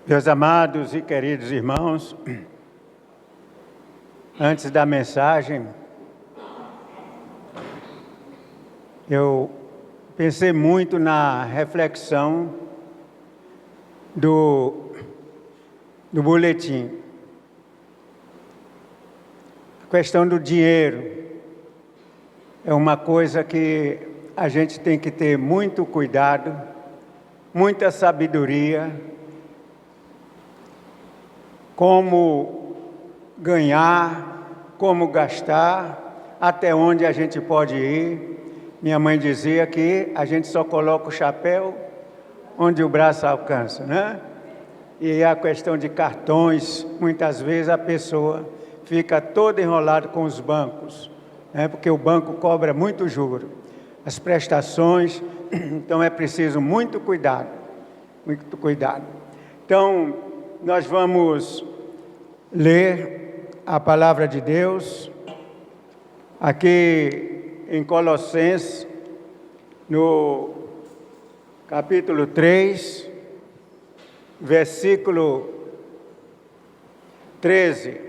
Meus amados e queridos irmãos, antes da mensagem, eu pensei muito na reflexão do boletim. A questão do dinheiro é uma coisa que a gente tem que ter muito cuidado, muita sabedoria, como ganhar, como gastar, até onde a gente pode ir. Minha mãe dizia que a gente só coloca o chapéu onde o braço alcança, né? E a questão de cartões, muitas vezes a pessoa fica toda enrolada com os bancos, né? Porque o banco cobra muito juro. As prestações, então é preciso muito cuidado, muito cuidado. Então, nós vamos ler a palavra de Deus aqui em Colossenses, no capítulo 3, versículo 13.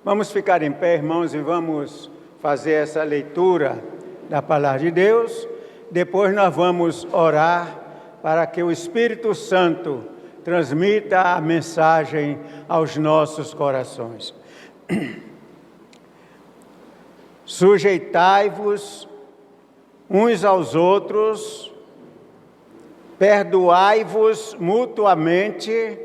Vamos ficar em pé, irmãos, e vamos fazer essa leitura da palavra de Deus. Depois nós vamos orar para que o Espírito Santo transmita a mensagem aos nossos corações. Sujeitai-vos uns aos outros, perdoai-vos mutuamente,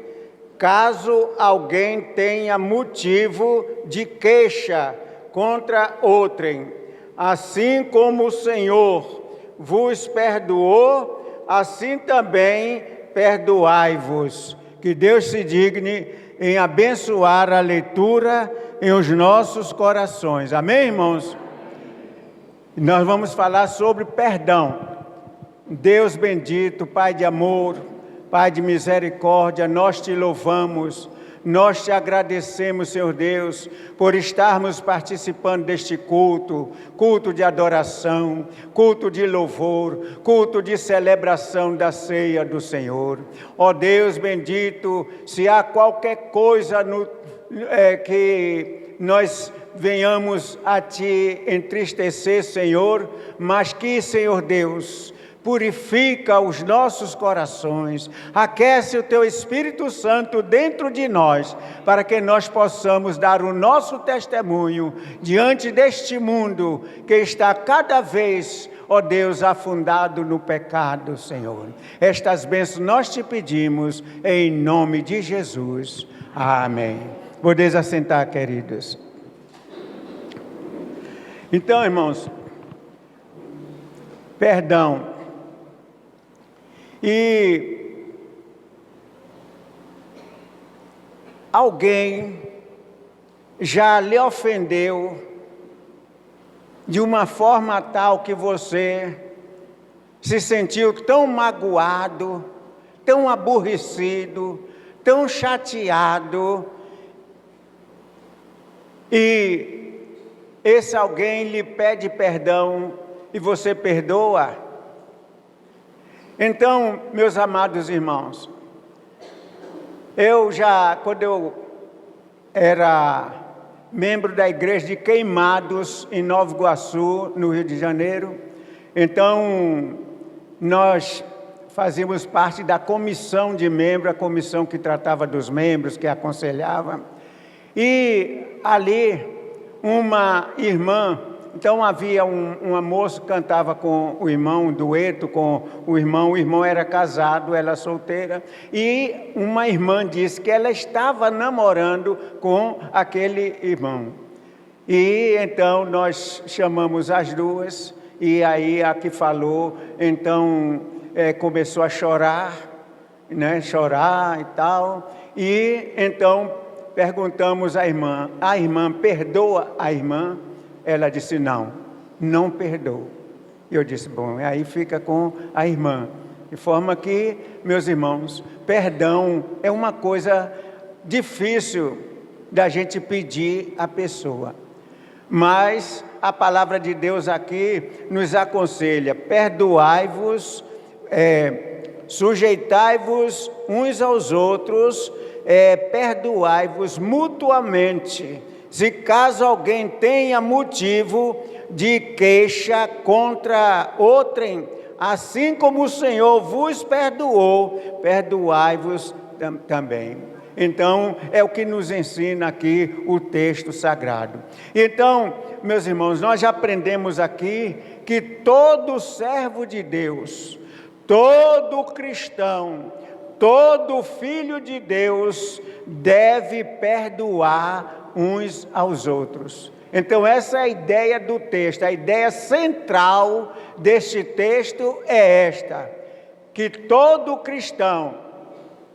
caso alguém tenha motivo de queixa contra outrem. Assim como o Senhor vos perdoou, assim também perdoai-vos. Que Deus se digne em abençoar a leitura em os nossos corações. Amém, irmãos? Nós vamos falar sobre perdão. Deus bendito, Pai de amor, Pai de misericórdia, nós te louvamos, nós te agradecemos, Senhor Deus, por estarmos participando deste culto, culto de adoração, culto de louvor, culto de celebração da ceia do Senhor. Ó Deus bendito, se há qualquer coisa que nós venhamos a te entristecer, Senhor, mas que, Senhor Deus, purifica os nossos corações, aquece o Teu Espírito Santo dentro de nós, para que nós possamos dar o nosso testemunho diante deste mundo que está cada vez, ó Deus, afundado no pecado, Senhor. Estas bênçãos nós te pedimos em nome de Jesus. Amém. Podeis assentar, queridos. Então, irmãos, perdão. E alguém já lhe ofendeu de uma forma tal que você se sentiu tão magoado, tão aborrecido, tão chateado, e esse alguém lhe pede perdão e você perdoa? Então, meus amados irmãos, quando eu era membro da igreja de Queimados, em Nova Iguaçu, no Rio de Janeiro, então nós fazíamos parte da comissão de membros, a comissão que tratava dos membros, que aconselhava, e ali uma irmã. Então havia uma moça que cantava com o irmão, um dueto com o irmão era casado, ela solteira, e uma irmã disse que ela estava namorando com aquele irmão. E então nós chamamos as duas, e aí a que falou, então começou a chorar, né, chorar e tal, e então perguntamos à irmã, a irmã perdoa a irmã? Ela disse, não perdoou. Eu disse, bom, aí fica com a irmã. De forma que, meus irmãos, perdão é uma coisa difícil da gente pedir à pessoa. Mas a palavra de Deus aqui nos aconselha, perdoai-vos, sujeitai-vos uns aos outros, perdoai-vos mutuamente, se caso alguém tenha motivo de queixa contra outrem, assim como o Senhor vos perdoou, perdoai-vos também. Então, é o que nos ensina aqui o texto sagrado. Então, meus irmãos, nós já aprendemos aqui que todo servo de Deus, todo cristão, todo filho de Deus deve perdoar uns aos outros. Então essa é a ideia do texto, a ideia central deste texto é esta, que todo cristão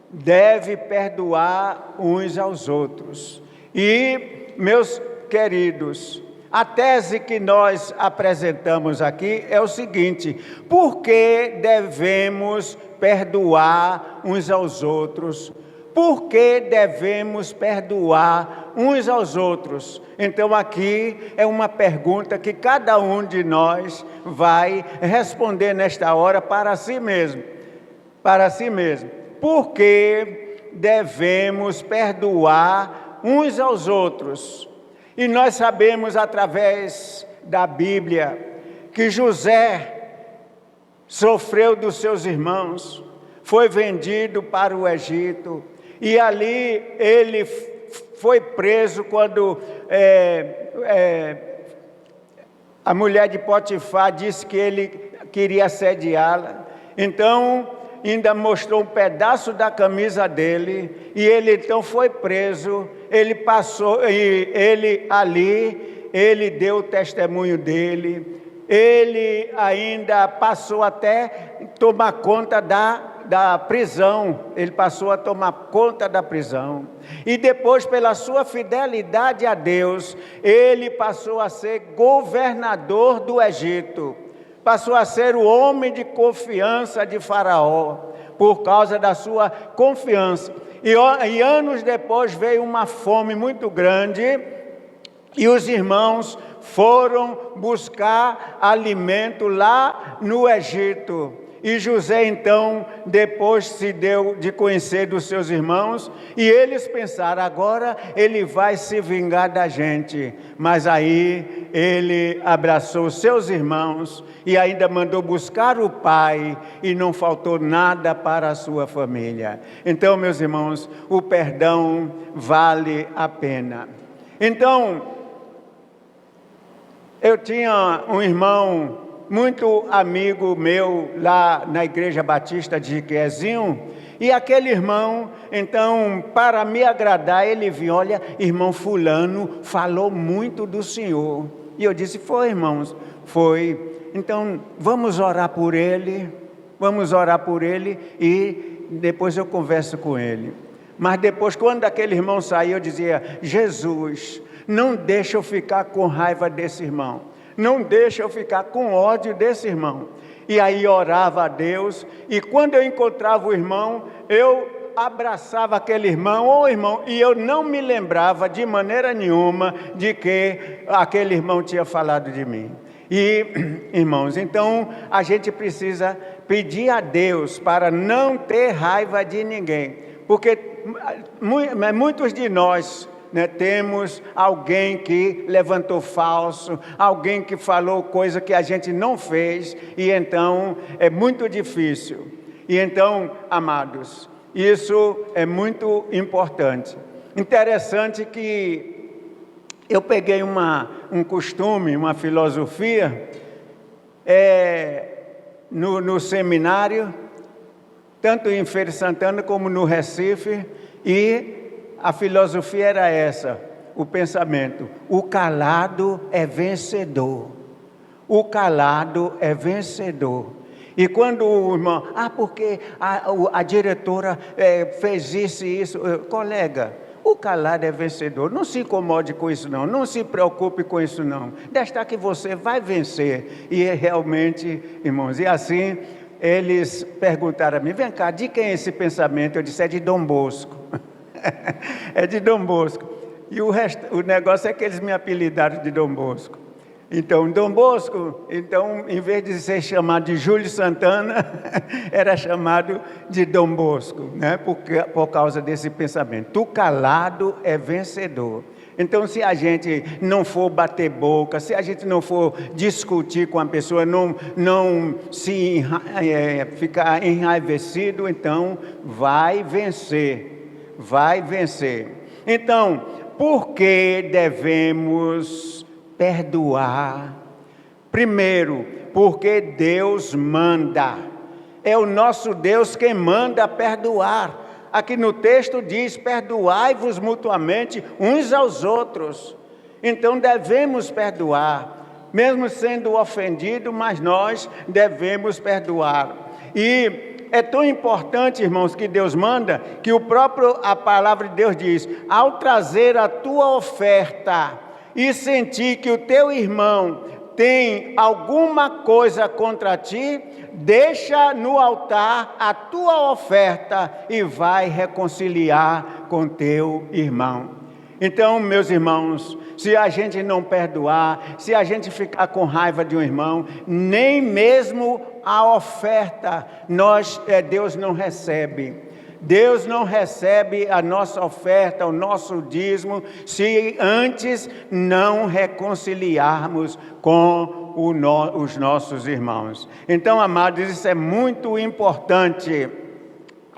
deve perdoar uns aos outros. E, meus queridos, a tese que nós apresentamos aqui é o seguinte: por que devemos perdoar uns aos outros? Por que devemos perdoar uns aos outros? Então aqui é uma pergunta que cada um de nós vai responder nesta hora para si mesmo. Para si mesmo. Por que devemos perdoar uns aos outros? E nós sabemos através da Bíblia que José sofreu dos seus irmãos, foi vendido para o Egito, e ali ele foi preso quando a mulher de Potifar disse que ele queria assediá-la. Então, ainda mostrou um pedaço da camisa dele, e ele então foi preso. Ele passou, e ele deu o testemunho dele. Ele ainda passou até tomar conta da prisão, ele passou a tomar conta da prisão, e depois, pela sua fidelidade a Deus, ele passou a ser governador do Egito, passou a ser o homem de confiança de Faraó, por causa da sua confiança. E anos depois veio uma fome muito grande, e os irmãos foram buscar alimento lá no Egito. E José então, depois se deu de conhecer dos seus irmãos, e eles pensaram, agora ele vai se vingar da gente. Mas aí ele abraçou seus irmãos e ainda mandou buscar o pai, e não faltou nada para a sua família. Então, meus irmãos, o perdão vale a pena. Então, eu tinha um irmão muito amigo meu lá na Igreja Batista de Jequiézinho, e aquele irmão, então, para me agradar, ele viu, olha, irmão fulano falou muito do Senhor. E eu disse, foi, irmãos, foi. Então, vamos orar por ele, e depois eu converso com ele. Mas depois, quando aquele irmão saiu, eu dizia, Jesus, não deixa eu ficar com raiva desse irmão. Não deixa eu ficar com ódio desse irmão. E aí orava a Deus, e quando eu encontrava o irmão, eu abraçava aquele irmão, e eu não me lembrava de maneira nenhuma de que aquele irmão tinha falado de mim. E, irmãos, então a gente precisa pedir a Deus para não ter raiva de ninguém, porque muitos de nós, temos alguém que levantou falso, alguém que falou coisa que a gente não fez, e então é muito difícil. E então, amados, isso é muito importante. Interessante que eu peguei um costume, uma filosofia, no seminário, tanto em Feira de Santana como no Recife, e a filosofia era essa, o pensamento: o calado é vencedor. O calado é vencedor. E quando o irmão, porque a diretora fez isso e isso, colega, o calado é vencedor. Não se incomode com isso não, não se preocupe com isso não. Desta que você vai vencer. E realmente, irmãos, e assim eles perguntaram a mim, vem cá, de quem é esse pensamento? Eu disse, é de Dom Bosco. É de Dom Bosco. E o negócio é que eles me apelidaram de Dom Bosco. Então, Dom Bosco, então, em vez de ser chamado de Júlio Santana, era chamado de Dom Bosco, né? Por causa desse pensamento. Tu calado é vencedor. Então, se a gente não for bater boca, se a gente não for discutir com a pessoa, não ficar enraivecido, então vai vencer, vai vencer. Então, por que devemos perdoar? Primeiro, porque Deus manda. É o nosso Deus quem manda perdoar. Aqui no texto diz: perdoai-vos mutuamente uns aos outros. Então devemos perdoar, mesmo sendo ofendido, mas nós devemos perdoar. E é tão importante, irmãos, que Deus manda, que a palavra de Deus diz: ao trazer a tua oferta e sentir que o teu irmão tem alguma coisa contra ti, deixa no altar a tua oferta e vai reconciliar com teu irmão. Então, meus irmãos, se a gente não perdoar, se a gente ficar com raiva de um irmão, nem mesmo a oferta Deus não recebe. Deus não recebe a nossa oferta, o nosso dízimo, se antes não reconciliarmos com os nossos irmãos. Então, amados, isso é muito importante.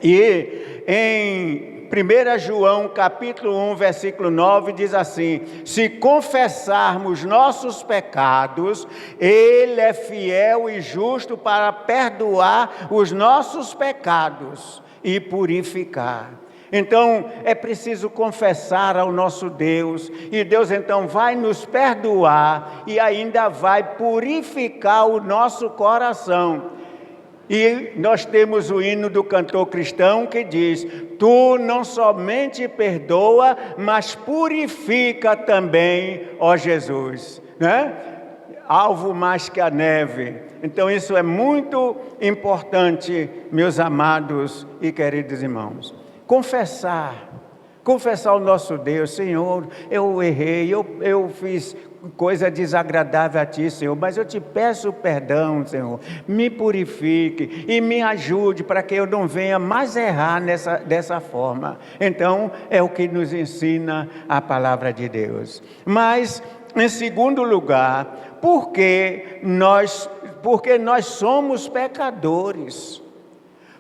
E em 1 João capítulo 1, versículo 9, diz assim: se confessarmos nossos pecados, Ele é fiel e justo para perdoar os nossos pecados e purificar. Então é preciso confessar ao nosso Deus, e Deus então vai nos perdoar e ainda vai purificar o nosso coração. E nós temos o hino do cantor cristão que diz: tu não somente perdoa, mas purifica também, ó Jesus, né? Alvo mais que a neve. Então isso é muito importante, meus amados e queridos irmãos. Confessar ao nosso Deus: Senhor, eu errei, eu fiz coisa desagradável a Ti, Senhor, mas eu Te peço perdão, Senhor, me purifique e me ajude para que eu não venha mais errar dessa forma. Então é o que nos ensina a palavra de Deus. Mas, em segundo lugar, porque nós somos pecadores.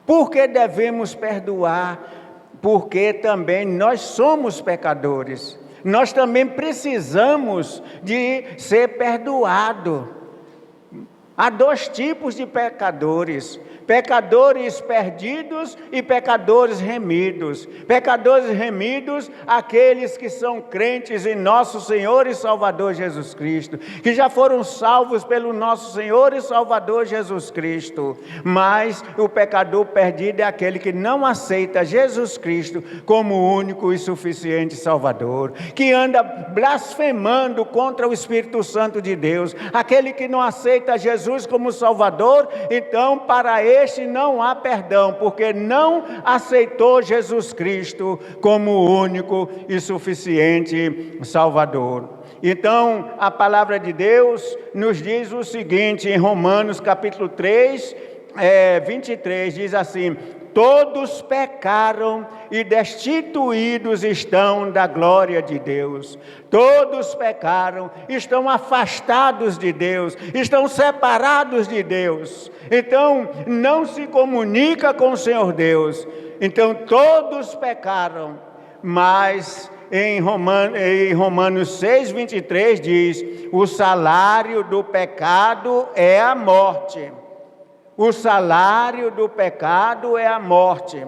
Por que devemos perdoar? Porque também nós somos pecadores. Nós também precisamos de ser perdoados. Há dois tipos de pecadores: pecadores perdidos e pecadores remidos. Pecadores remidos, aqueles que são crentes em nosso Senhor e Salvador Jesus Cristo, que já foram salvos pelo nosso Senhor e Salvador Jesus Cristo. Mas o pecador perdido é aquele que não aceita Jesus Cristo como único e suficiente Salvador, que anda blasfemando contra o Espírito Santo de Deus. Aquele que não aceita Jesus como Salvador, então para este não há perdão, porque não aceitou Jesus Cristo como único e suficiente Salvador. Então a palavra de Deus nos diz o seguinte, em Romanos capítulo 3, 23, diz assim: todos pecaram e destituídos estão da glória de Deus. Todos pecaram, estão afastados de Deus, estão separados de Deus. Então não se comunica com o Senhor Deus. Então todos pecaram, mas em Romanos 6, 23 diz: o salário do pecado é a morte. O salário do pecado é a morte.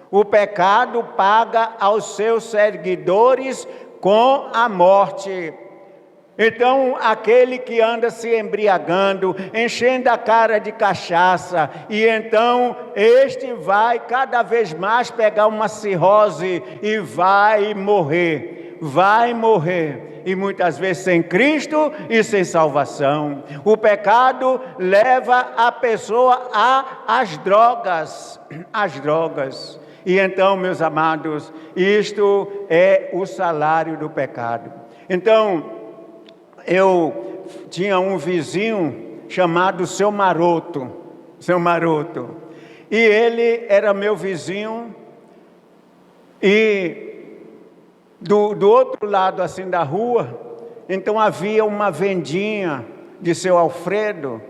O pecado paga aos seus seguidores com a morte. Então, aquele que anda se embriagando, enchendo a cara de cachaça, e então este vai cada vez mais pegar uma cirrose e vai morrer. E muitas vezes sem Cristo e sem salvação. O pecado leva a pessoa às drogas. E então, meus amados, isto é o salário do pecado. Então, eu tinha um vizinho chamado Seu Maroto. Seu Maroto. E ele era meu vizinho. E do outro lado assim da rua, então havia uma vendinha de seu Alfredo.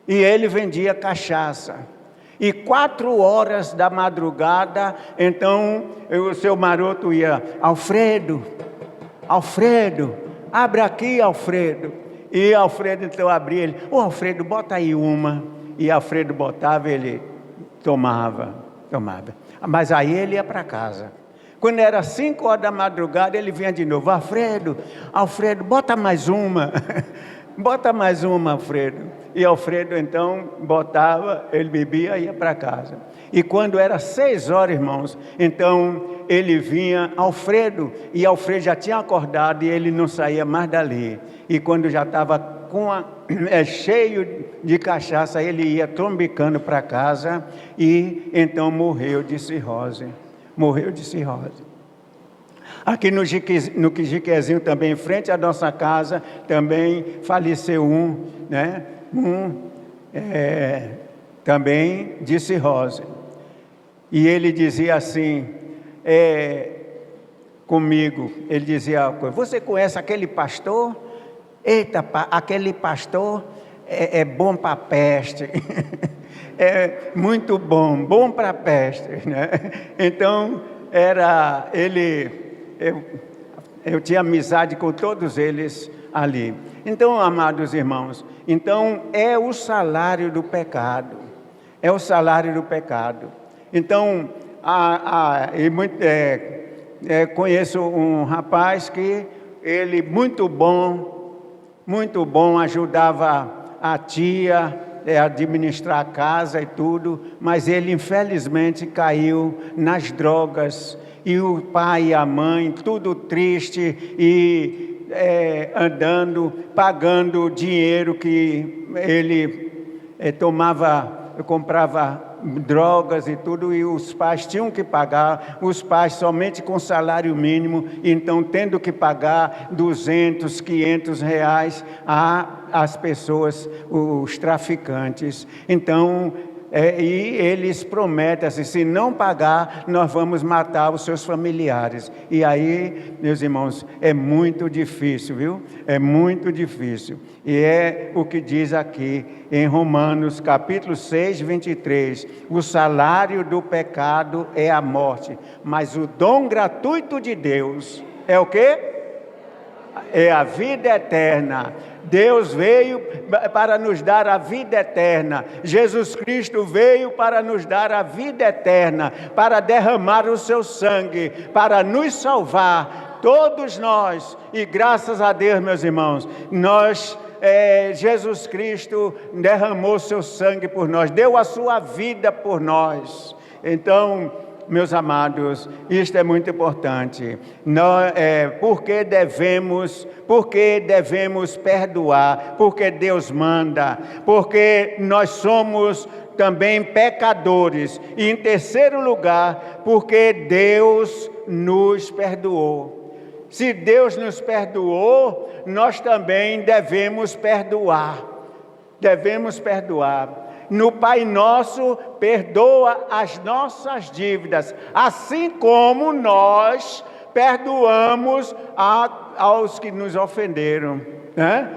E ele vendia cachaça. E 4 horas da madrugada, então o Seu Maroto ia: Alfredo, Alfredo, abre aqui, Alfredo. E Alfredo então abria, ele: ô Alfredo, bota aí uma. E Alfredo botava, ele tomava. Mas aí ele ia para casa. Quando era 5 horas da madrugada, ele vinha de novo: Alfredo, bota mais uma. Bota mais uma, Alfredo. E Alfredo então botava, ele bebia e ia para casa. E quando era 6 horas, irmãos, então ele vinha, Alfredo, e Alfredo já tinha acordado e ele não saía mais dali. E quando já estava cheio de cachaça, ele ia trombicando para casa e então morreu de cirrose. Aqui no Jiquezinho também, em frente à nossa casa, também faleceu também de cirrose. E ele dizia assim, comigo, ele dizia: você conhece aquele pastor? Eita, aquele pastor é bom para peste. É muito bom para peste, né? Então, eu tinha amizade com todos eles ali. Então, amados irmãos, então é o salário do pecado. É o salário do pecado. Então, conheço um rapaz que ele muito bom, ajudava a tia a administrar a casa e tudo, mas ele infelizmente caiu nas drogas. E o pai e a mãe, tudo triste e andando, pagando dinheiro que ele comprava drogas e tudo, e os pais tinham que pagar, os pais somente com salário mínimo, então tendo que pagar 200, 500 reais às pessoas, os traficantes. Então, e eles prometem assim: se não pagar, nós vamos matar os seus familiares. E aí, meus irmãos, é muito difícil, viu? É muito difícil. E é o que diz aqui em Romanos, capítulo 6, 23. O salário do pecado é a morte, mas o dom gratuito de Deus é o quê? É a vida eterna. Deus veio para nos dar a vida eterna. Jesus Cristo veio para nos dar a vida eterna, para derramar o seu sangue, para nos salvar, todos nós. E graças a Deus, meus irmãos, Jesus Cristo derramou o seu sangue por nós, deu a sua vida por nós. Então, meus amados, isto é muito importante. Porque devemos perdoar, porque Deus manda, porque nós somos também pecadores. E em terceiro lugar, porque Deus nos perdoou. Se Deus nos perdoou, nós também devemos perdoar. No Pai Nosso, perdoa as nossas dívidas, assim como nós perdoamos aos que nos ofenderam, né?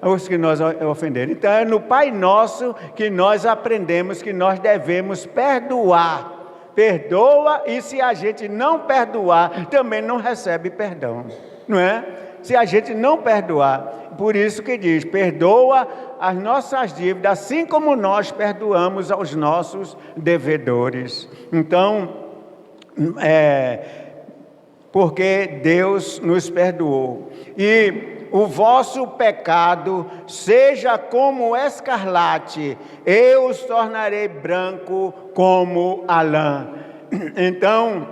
Aos que nos ofenderam. Então, é no Pai Nosso que nós aprendemos que nós devemos perdoar. Perdoa, e se a gente não perdoar, também não recebe perdão, não é? Se a gente não perdoar, por isso que diz: perdoa as nossas dívidas, assim como nós perdoamos aos nossos devedores. Então, porque Deus nos perdoou. E o vosso pecado seja como escarlate, eu os tornarei branco como a lã. Então,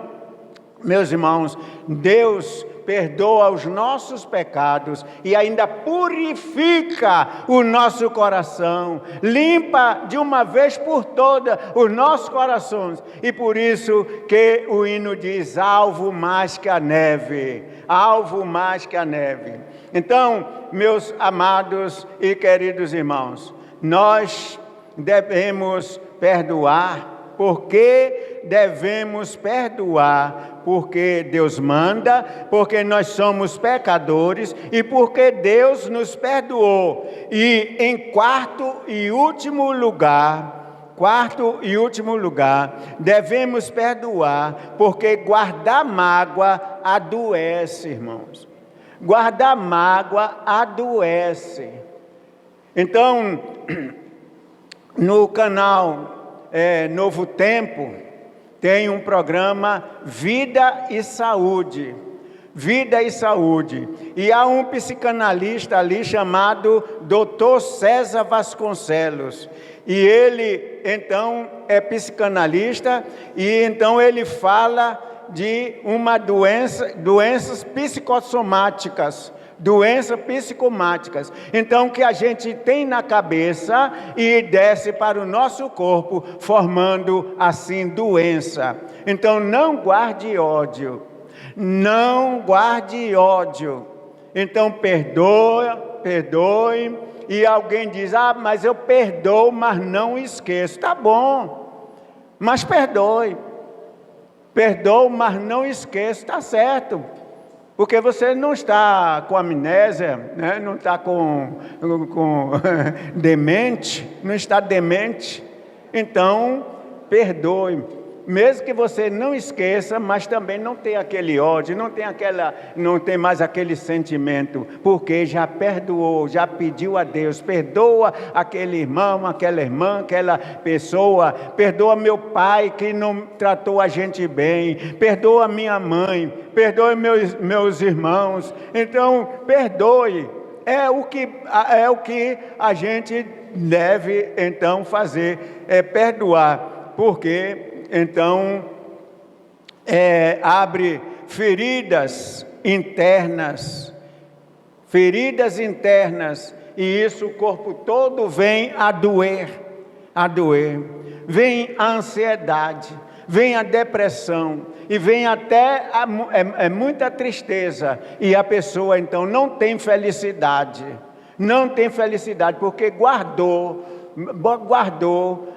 meus irmãos, Deus perdoa os nossos pecados e ainda purifica o nosso coração, limpa de uma vez por todas os nossos corações. E por isso que o hino diz: alvo mais que a neve, alvo mais que a neve. Então, meus amados e queridos irmãos, nós devemos perdoar. Por que devemos perdoar? Porque Deus manda, porque nós somos pecadores e porque Deus nos perdoou. E em quarto e último lugar, devemos perdoar, porque guardar mágoa adoece, irmãos. Guardar mágoa adoece. Então, no canal Novo Tempo, tem um programa Vida e Saúde. Vida e Saúde. E há um psicanalista ali chamado Dr. César Vasconcelos. E ele, então, é psicanalista e então ele fala de uma doenças psicossomáticas. Doenças psicomáticas. Então, que a gente tem na cabeça e desce para o nosso corpo, formando assim doença. Então, não guarde ódio. Não guarde ódio. Então, perdoe. E alguém diz: mas eu perdoo, mas não esqueço. Tá bom, mas perdoe. Perdoo, mas não esqueço. Tá certo. Porque você não está com amnésia, né? Não está com demente, não está demente. Então, perdoe. Mesmo que você não esqueça, mas também não tem aquele ódio, não tem mais aquele sentimento, porque já perdoou, já pediu a Deus, perdoa aquele irmão, aquela irmã, aquela pessoa, perdoa meu pai que não tratou a gente bem, perdoa minha mãe, perdoe meus irmãos. Então, perdoe, é o que a gente deve então fazer, é perdoar, porque então, abre feridas internas, e isso o corpo todo vem a doer, vem a ansiedade, vem a depressão, e vem até muita tristeza, e a pessoa então não tem felicidade, porque guardou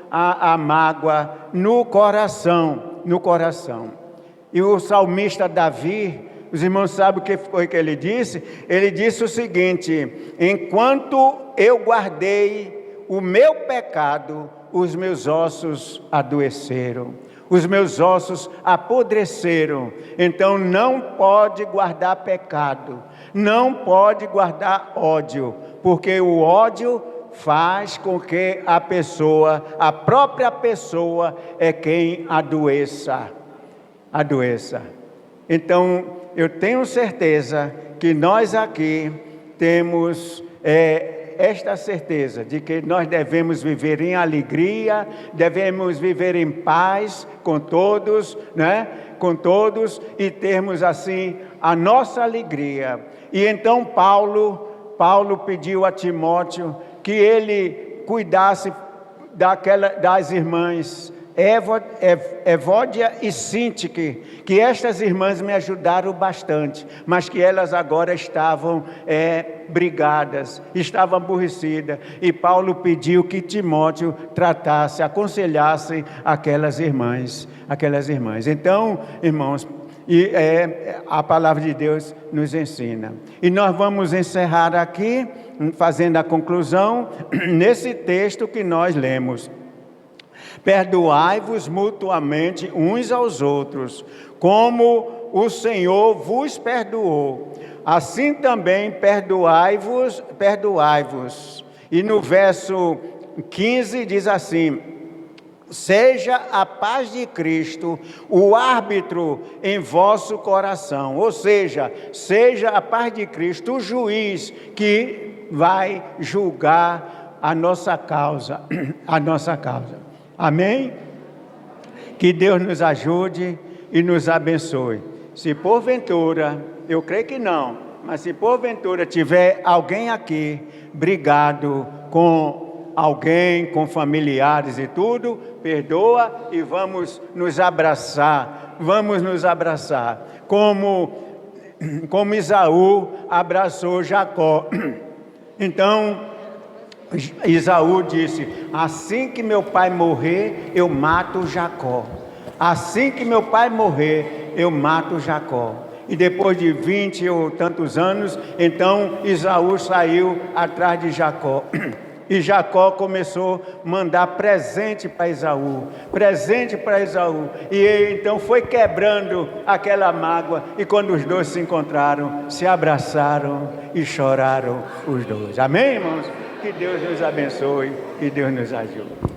a mágoa no coração. E o salmista Davi, os irmãos sabem o que foi que ele disse? Ele disse o seguinte: enquanto eu guardei o meu pecado, os meus ossos adoeceram, os meus ossos apodreceram. Então não pode guardar pecado, não pode guardar ódio, porque o ódio faz com que a própria pessoa é quem adoeça. Então, eu tenho certeza que nós aqui temos esta certeza de que nós devemos viver em alegria, devemos viver em paz com todos, né? Com todos, e termos assim a nossa alegria. E então Paulo pediu a Timóteo que ele cuidasse das irmãs Evódia e Sintique, que estas irmãs me ajudaram bastante, mas que elas agora estavam brigadas, estavam aborrecidas, e Paulo pediu que Timóteo tratasse, aconselhasse aquelas irmãs. Então, irmãos, a palavra de Deus nos ensina. E nós vamos encerrar aqui, fazendo a conclusão, nesse texto que nós lemos. Perdoai-vos mutuamente uns aos outros, como o Senhor vos perdoou. Assim também perdoai-vos. E no verso 15 diz assim: seja a paz de Cristo o árbitro em vosso coração. Ou seja a paz de Cristo o juiz que vai julgar a nossa causa. Amém? Que Deus nos ajude e nos abençoe. Se porventura Eu creio que não, mas se porventura tiver alguém aqui brigado com alguém, com familiares e tudo, perdoa e vamos nos abraçar, como Esaú abraçou Jacó. Então, Esaú disse: assim que meu pai morrer, eu mato Jacó. Assim que meu pai morrer, eu mato Jacó. E depois de 20 ou tantos anos, então Esaú saiu atrás de Jacó. E Jacó começou a mandar presente para Esaú. E ele, então foi quebrando aquela mágoa. E quando os dois se encontraram, se abraçaram e choraram os dois. Amém, irmãos? Que Deus nos abençoe, que Deus nos ajude.